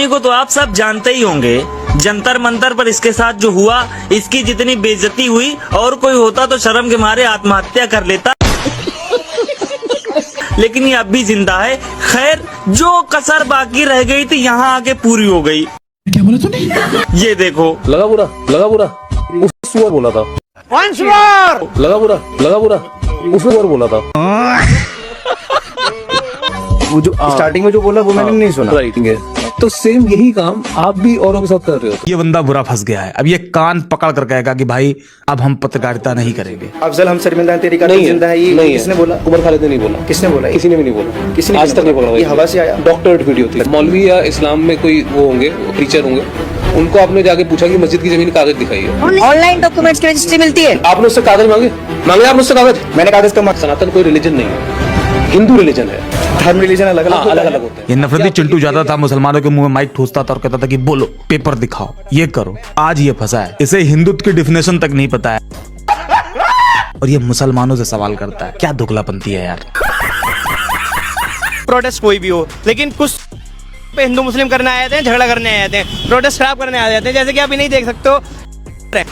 को तो आप सब जानते ही होंगे, जंतर मंतर पर इसके साथ जो हुआ, इसकी जितनी बेइज्जती हुई, और कोई होता तो शर्म के मारे आत्महत्या कर लेता। लेकिन ये अब भी जिंदा है। खैर, जो कसर बाकी रह गई थी यहाँ आके पूरी हो गई। क्या बोला तूने? ये देखो, लगा पूरा उसने सुअर बोला था। लगा पूरा उसने सुअर बोला था। वो जो स्टार्टिंग में जो बोला वो मैंने नहीं सुना। राइट है, तो सेम यही काम आप भी औरों के साथ कर रहे हो। ये बंदा बुरा फंस गया है। अब ये कान पकड़ कर कहेगा कि भाई अब हम पत्रकारिता नहीं करेंगे। अफजल हम शर्मिंदा हैं, तेरी नहीं जिंदा है, ये नहीं किसने बोला? उमर खालिद ने नहीं बोला। किसने बोला? किसी ने भी नहीं बोला। किसने आज तक नहीं बोला। ये हवा से आया। डॉक्टरेट वीडियो थी। मौलवी या इस्लाम में कोई वो होंगे, टीचर होंगे, उनको आपने जाके पूछा कि मस्जिद की जमीन कागज दिखाई है। ऑनलाइन डॉक्यूमेंट्स की रजिस्ट्री मिलती है। आपने उससे कागज मांगे आपने उससे कागज? मैंने कागज का सनातन कोई रिलीजन नहीं है, हिंदू रिलीजन है। धर्म रिलीजन अलग अलग होते हैं। ये नफरती चिंटू जाता था, मुसलमानों के मुंह में माइक ठूसता था और कहता था कि बोलो, पेपर दिखाओ, ये करो। आज ये फंसा है, इसे हिंदुत्व की डिफिनेशन तक नहीं पता है और ये मुसलमानों से सवाल करता है। क्या दुगलापंती है यार। प्रोटेस्ट कोई भी हो, लेकिन कुछ पे हिंदू मुस्लिम करने आए थे, झगड़ा करने आए थे, प्रोटेस्ट खराब करने आ जाते हैं। जैसे कि आप नहीं देख सकते हो,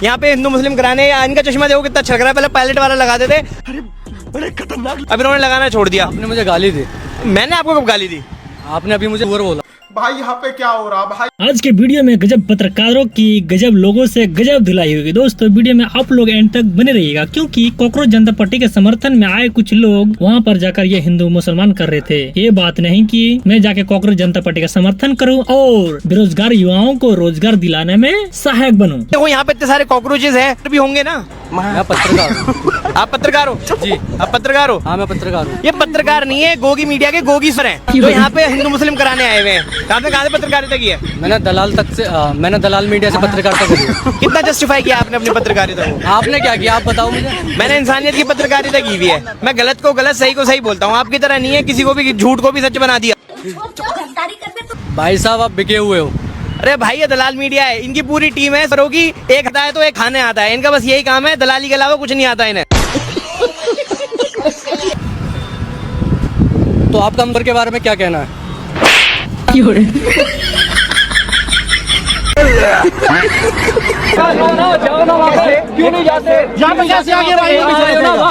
यहाँ पे हिंदू मुस्लिम कराने, इनका चश्मा देखो कितना छलक रहा है। पहले पायलट वाला लगाते थे, बड़े खतरनाक। अब इन्होंने लगाना छोड़ दिया। आपने मुझे गाली दी। मैंने आपको कब गाली दी? आपने अभी मुझे सुअर बोला। भाई यहाँ पे क्या हो रहा भाई? आज के वीडियो में गजब पत्रकारों की, गजब लोगों से गजब धुलाई होगी। दोस्तों वीडियो में आप लोग एंड तक बने रहिएगा, क्योंकि कॉकरोच जनता पार्टी के समर्थन में आए कुछ लोग वहाँ पर जाकर ये हिंदू मुसलमान कर रहे थे। ये बात नहीं कि मैं जाके कॉकरोच जनता पार्टी का समर्थन करूँ और बेरोजगार युवाओं को रोजगार दिलाने में सहायक बनूं। देखो यहाँ पे इतने सारे कॉकरोचेस है, भी होंगे ना। मैं पत्रकार हूँ। आप पत्रकार हो? जी, आप पत्रकार हो? हाँ, मैं पत्रकार हूँ। ये पत्रकार नहीं है, गोगी मीडिया के गोगी सर हैं, जो यहाँ पे हिंदू मुस्लिम कराने आए हुए हैं। आपने कहा पत्रकारिता की है? मैंने दलाल मीडिया से पत्रकारिता करी है। कितना जस्टिफाई किया आपने अपनी पत्रकारिता को? आपने क्या किया, आप बताओ मुझे। मैंने इंसानियत की पत्रकारिता की हुई है। मैं गलत को गलत, सही को सही बोलता हूँ। आपकी तरह नहीं है, किसी को भी झूठ को भी सच बना दिया। भाई साहब, आप बिके हुए हो। अरे भाई, ये दलाल मीडिया है, इनकी पूरी टीम है सरों की। एक आता है तो एक खाने आता है। इनका बस यही काम है, दलाली के अलावा कुछ नहीं आता इन्हें। तो आपका अंबर के बारे में क्या कहना है? क्यों रे? क्यों नहीं जाते? यहाँ पे कैसे आ गए भाई?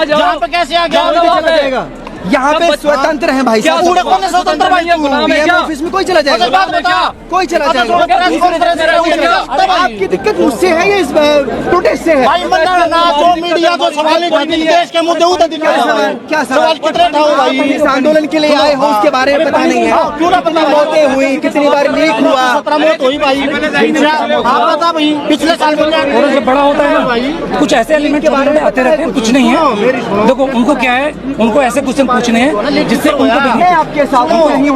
यहाँ पे कैसे आ गए? यहाँ पे स्वतंत्र है भाई साहब। कौन है स्वतंत्र भाई? ऑफिस में कोई चला जाएगा, कोई चला जाएगा। तब आपकी दिक्कत मुझसे है या इस प्रोटेस्ट से है? जो मीडिया को सवाल देश के मुद्दे उतर क्या सवाल भाई? इस आंदोलन के लिए आए हो, उसके बारे में पता नहीं है? क्यों ना पता? मौतें हुई, कितनी बार लीक हुआ? 17 मौत हुई भाई। आप बता भाई, पिछले साल में बड़ा होता है ना, कुछ ऐसे एलिमेंट के बारे में आते रहते हैं, कुछ नहीं है। देखो उनको क्या है, उनको ऐसे क्वेश्चन पूछने हैं जिससे उनको आपके साथ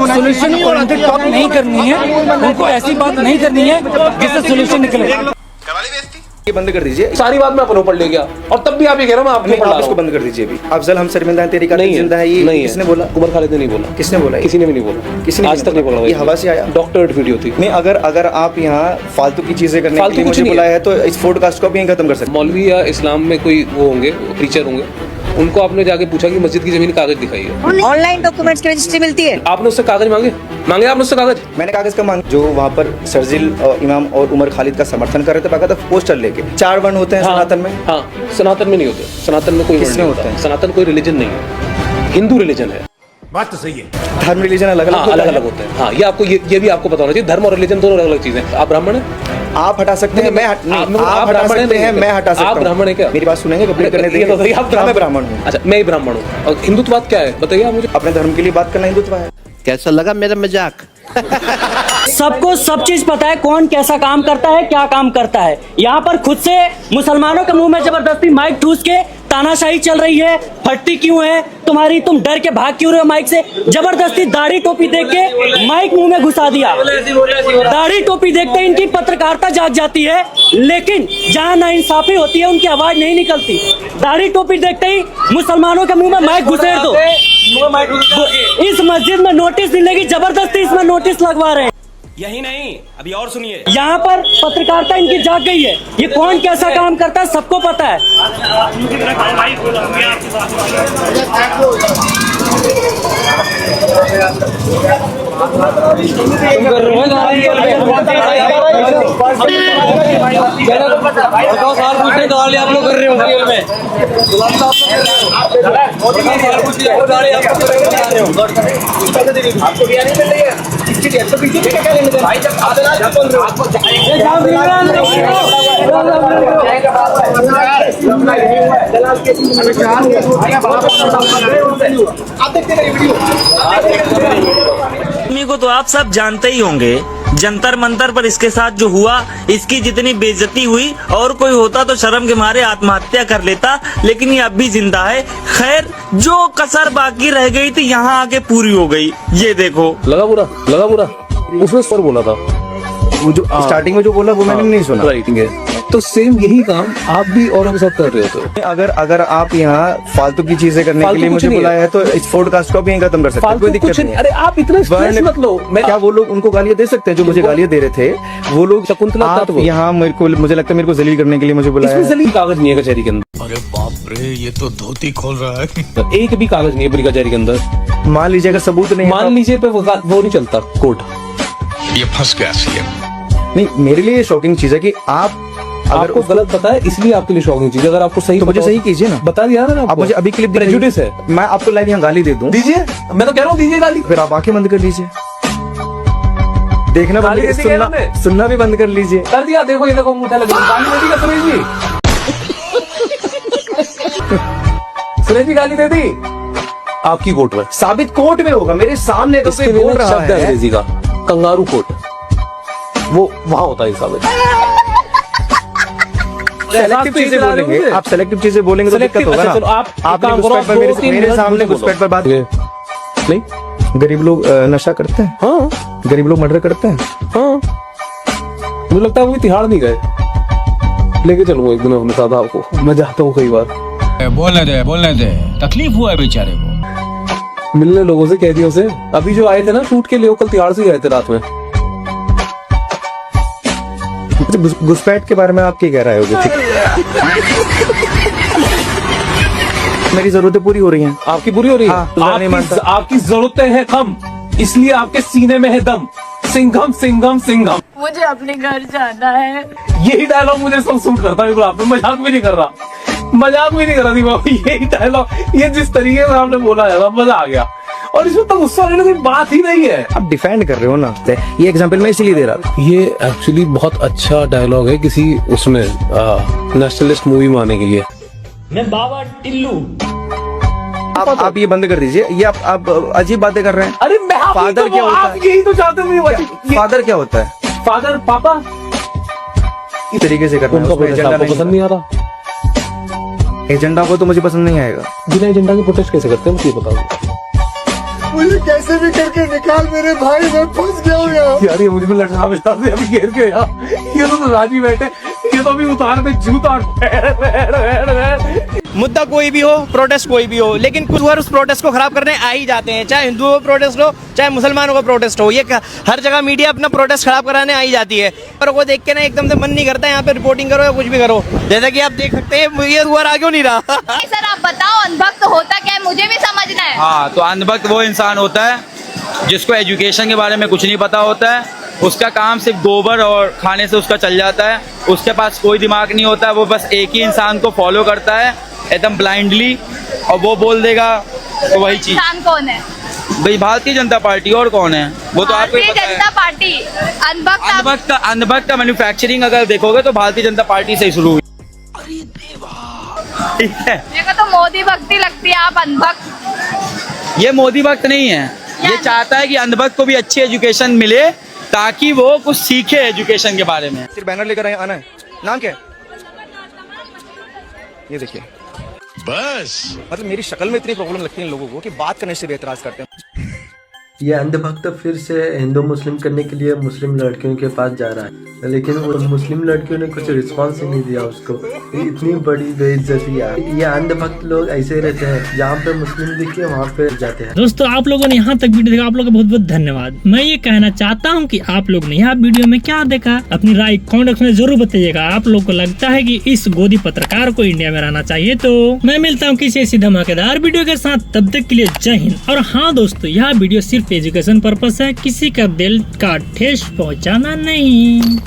सोल्यूशन ओरिएंटेड टॉक नहीं करनी है। उनको ऐसी बात नहीं करनी है जिससे सोल्यूशन निकले। ये बंद कर दीजिए, सारी बात मैं अपने ऊपर ले गया और तब भी आप ये कह रहे हो मैं आपके ऊपर ला रहा इसको हूं। बंद कर दीजिए अभी। अफजल हम शर्मिंदा हैं, तेरी जिंदा है, ये नहीं किसने बोला? उमर खालिद ने नहीं बोला। किसने बोला? किसी ने भी नहीं बोला। किसी ने आज तक नहीं बोला। ये हवा से आया। डॉक्टरेट वीडियो थी। नहीं, अगर आप यहाँ फालतू की चीजें करने के लिए मुझे बुलाया है तो इस पॉडकास्ट को भी खत्म कर सकते। मौलवी या इस्लाम में कोई वो होंगे, टीचर होंगे, उनको आपने जाके पूछा कि मस्जिद की जमीन कागज दिखाई है। ऑनलाइन डॉक्यूमेंट्स की रजिस्ट्री मिलती है। आपने उससे कागज मांगे आपने उससे कागज? मैंने कागज का मांग, जो वहाँ पर शर्जिल इमाम और उमर खालिद का समर्थन कर रहे थे, बाकायदा पोस्टर लेके। 4 वर्ण होते हैं सनातन में। हाँ, सनातन में नहीं होते। सनातन में कोई वर्ण नहीं होता है। सनातन कोई रिलीजन नहीं है, हिंदू रिलीजन है। बात तो सही है। धर्म रिलीजन अलग अलग होते हैं। हाँ, ये आपको ये भी आपको पता होना चाहिए। धर्म और रिलीजन दोनों अलग अलग चीजें हैं। आप ब्राह्मण हैं, आप हटा सकते हैं, मैं आप हटा सकते हैं, मैं हटा सकता हूं। आप ब्राह्मण है क्या? मेरी बात सुनेंगे, कंप्लीट करने देंगे। आप ब्राह्मण हूँ। अच्छा, मैं ब्राह्मण हूँ। और हिंदुत्ववाद क्या है बताइए आप मुझे। अपने धर्म के लिए बात करना हिंदुत्व है। कैसा लगा मेरा मजाक? सबको सब चीज पता है, कौन कैसा काम करता है, क्या काम करता है। यहाँ पर खुद से मुसलमानों के मुंह में जबरदस्ती माइक ठूस के तानाशाही चल रही है। फटती क्यों है तुम्हारी? तुम डर के भाग क्यों रहे हो माइक से? जबरदस्ती दाढ़ी टोपी देख के माइक मुंह में घुसा दिया। दाढ़ी टोपी देखते इनकी पत्रकारिता जाग जाती है, लेकिन जहाँ नाइंसाफी होती है उनकी आवाज नहीं निकलती। दाढ़ी टोपी देखते ही मुसलमानों के मुंह में माइक घुसेड़ दो। इस मस्जिद में नोटिस मिलेगी, जबरदस्ती इसमें नोटिस लगवा रहे हैं। यही नहीं, अभी और सुनिए। यहाँ पर पत्रकारिता इनकी जाग गई है। ये कौन कैसा काम करता है सबको पता है। बताओ सवाल पूछने का सवाल आप लोग कर रहे हो रियल में आपको बिरयानी मिल रही है इसकी डेढ़ पीछे क्या लेने दें भाई जब आप बोल रहे हो आप देखते रहिए वीडियो आदमी को तो आप सब जानते ही होंगे। जंतर मंतर पर इसके साथ जो हुआ, इसकी जितनी बेइज्जती हुई, और कोई होता तो शर्म के मारे आत्महत्या कर लेता, लेकिन ये अब भी जिंदा है। खैर, जो कसर बाकी रह गई थी यहाँ आके पूरी हो गई। ये देखो, लगा बुरा उसने पर बोला था वो जो स्टार्टिंग में जो बोला वो मैंने नहीं सुना। राइट है तो सेम यही काम आप भी औरों के साथ कर रहे हो। तो अगर आप यहाँ फालतू की चीजें करने के लिए मुझे बुलाया है तो इस पॉडकास्ट को भी यहीं खत्म कर सकते हैं, कोई दिक्कत नहीं है। अरे आप इतना स्ट्रेस मत लो। क्या वो लोग उनको गालियां दे सकते हैं जो मुझे गालियां दे रहे थे? वो लोग शकुंतला आप यहाँ मुझे लगता है मेरे को जलील करने के लिए मुझे बुलाया है। जलील कागज नहीं है कचहरी के अंदर। अरे बाप रे, ये तो धोती खोल रहा है। एक भी कागज नहीं है पूरी कचहरी के अंदर। मान लीजिए अगर सबूत नहीं, मान लीजिए पे वो नहीं चलता कोर्ट। ये फंस गया सीएम। नहीं, मेरे लिए शॉकिंग चीज है कि आपको गलत पता है इसलिए आपके लिए शॉकिंग चीज। अगर आपको सही तो मुझे सही कीजिए ना, बता दिया ना। आप मुझे अभी क्लिप प्रेजुडिस है, मैं आपको लाइव यहाँ गाली दे दूं। दीजिए, मैं तो कह रहा हूँ दीजिए गाली। फिर आप आंखें बंद कर लीजिए, देखना बंद कर, सुनना भी बंद कर लीजिए। कर दिया, देखो ये देखो मुझे लग गाली दे दी सुरेश जी। सुरेश जी गाली दे दी आपकी कोर्ट में, साबित कोर्ट में होगा, मेरे सामने तो कोई बोल रहा शब्द है अंग्रेजी का कंगारू कोर्ट, वो वहां होता है साबित। सेलेक्टिव चीजें बोलेंगे आप, सेलेक्टिव चीजें बोलेंगे तो दिक्कत होगा ना। आप मेरे सामने घुसपैठ पर बात नहीं। गरीब लोग नशा करते हैं, हाँ। गरीब लोग मर्डर करते हैं, हाँ। मुझे लगता है वो तिहाड़ नहीं गए, लेके चलूंगा एक दिन अपने साथ आपको। मैं जाता हूँ कई बार। बोलने दे, तकलीफ हुआ है बेचारे को। मिलने लोगों से कह दिया उसे। अभी जो आए थे ना शूट के लिए, वो कल तिहाड़ से गए थे रात में। घुसपैठ के बारे में आप क्या कह रहे होगे? मेरी जरूरतें पूरी हो रही हैं। आपकी पूरी हो रही है? आपकी जरूरतें हैं कम, इसलिए आपके सीने में है दम। सिंघम सिंघम सिंघम। मुझे अपने घर जाना है। यही डायलॉग मुझे सब सूट करता है। आप मजाक भी नहीं कर रहा थी बाबू। यही डायलॉग, ये जिस तरीके से आपने बोला है मजा आ गया। और इसमें तो गुस्सा लेने की बात ही नहीं है। आप डिफेंड कर रहे हो ना, ये एग्जांपल मैं इसीलिए दे रहा था। ये एक्चुअली बहुत अच्छा डायलॉग है किसी उसमें नेशनलिस्ट मूवी में आने के लिए। मैं बाबा टिल्लू। आप ये बंद कर दीजिए, ये आप अजीब बातें कर रहे हैं। अरे मैं फादर क्या होता है? यही तो चाहते हैं। फादर क्या होता है? फादर पापा इस तरीके से करना है, उसमें एजेंडा पसंद नहीं आ रहा। एजेंडा को तो मुझे पसंद नहीं आएगा। बिना एजेंडा के प्रोटेस्ट कैसे करते हैं मुझे बताओ। मुझे कैसे भी करके निकाल मेरे भाई, मैं फंस गया हूँ यार। ये मुझे भी लड़का से अभी घेर के यार, ये तो राजी बैठे, ये तो अभी उतार पे जूता। मुद्दा कोई भी हो, प्रोटेस्ट कोई भी हो, लेकिन कुछ बार उस प्रोटेस्ट को खराब करने आ ही जाते हैं। चाहे हिंदुओं का प्रोटेस्ट हो, चाहे मुसलमानों का प्रोटेस्ट हो, ये हर जगह मीडिया अपना प्रोटेस्ट खराब कराने आ ही जाती है। पर वो देख के ना एकदम से मन नहीं करता यहाँ पे रिपोर्टिंग करो या कुछ भी करो। जैसा कि आप देख सकते हैं, ये दुआर आ क्यों नहीं रहा। सर आप बताओ अंधभक्त होता क्या है, मुझे भी समझना है। हाँ, तो अंधभक्त वो इंसान होता है जिसको एजुकेशन के बारे में कुछ नहीं पता होता है। उसका काम सिर्फ गोबर और खाने से उसका चल जाता है। उसके पास कोई दिमाग नहीं होता, वो बस एक ही इंसान को फॉलो करता है एकदम ब्लाइंडली, और वो बोल देगा तो वही चीज। इंसान कौन है भाई? भारतीय जनता पार्टी, और कौन है वो तो आपको भारतीय जनता पार्टी। अनभक्त का मैन्युफैक्चरिंग अगर देखोगे तो भारतीय जनता पार्टी से ही शुरू हुई। ठीक है, मेरे को तो मोदी भक्ति लगती है, आप अंधभक्त। ये मोदी भक्त नहीं है, ये चाहता है कि अंधभक्त को भी अच्छी एजुकेशन मिले ताकि वो कुछ सीखे एजुकेशन के बारे में। सिर्फ बैनर लेकर आना है। नाम क्या है? ये देखिए, बस मतलब मेरी शक्ल में इतनी प्रॉब्लम लगती है इन लोगों को कि बात करने से भी एतराज करते हैं। ये अंधभक्त फिर से हिंदू मुस्लिम करने के लिए मुस्लिम लड़कियों के पास जा रहा है, लेकिन वो मुस्लिम लड़कियों ने कुछ रिस्पांस ही नहीं दिया उसको। इतनी बड़ी बेइज्जती है। ये अंधभक्त लोग ऐसे रहते हैं, जहाँ पे मुस्लिम दिखे वहाँ पे जाते हैं। दोस्तों, आप लोगों ने यहाँ तक वीडियो देखा, आप लोगों का बहुत बहुत धन्यवाद। मैं ये कहना चाहता हूँ कि आप लोग ने यहाँ वीडियो में क्या देखा, अपनी राय कमेंट में जरूर बताइएगा। आप लोग को लगता है कि इस गोदी पत्रकार को इंडिया में रहना चाहिए? तो मैं मिलता हूँ किसी ऐसी धमाकेदार वीडियो के साथ, तब तक के लिए जय हिंद। और हाँ दोस्तों, यह वीडियो सिर्फ एजुकेशन पर्पस है, किसी का दिल का ठेस पहुँचाना नहीं।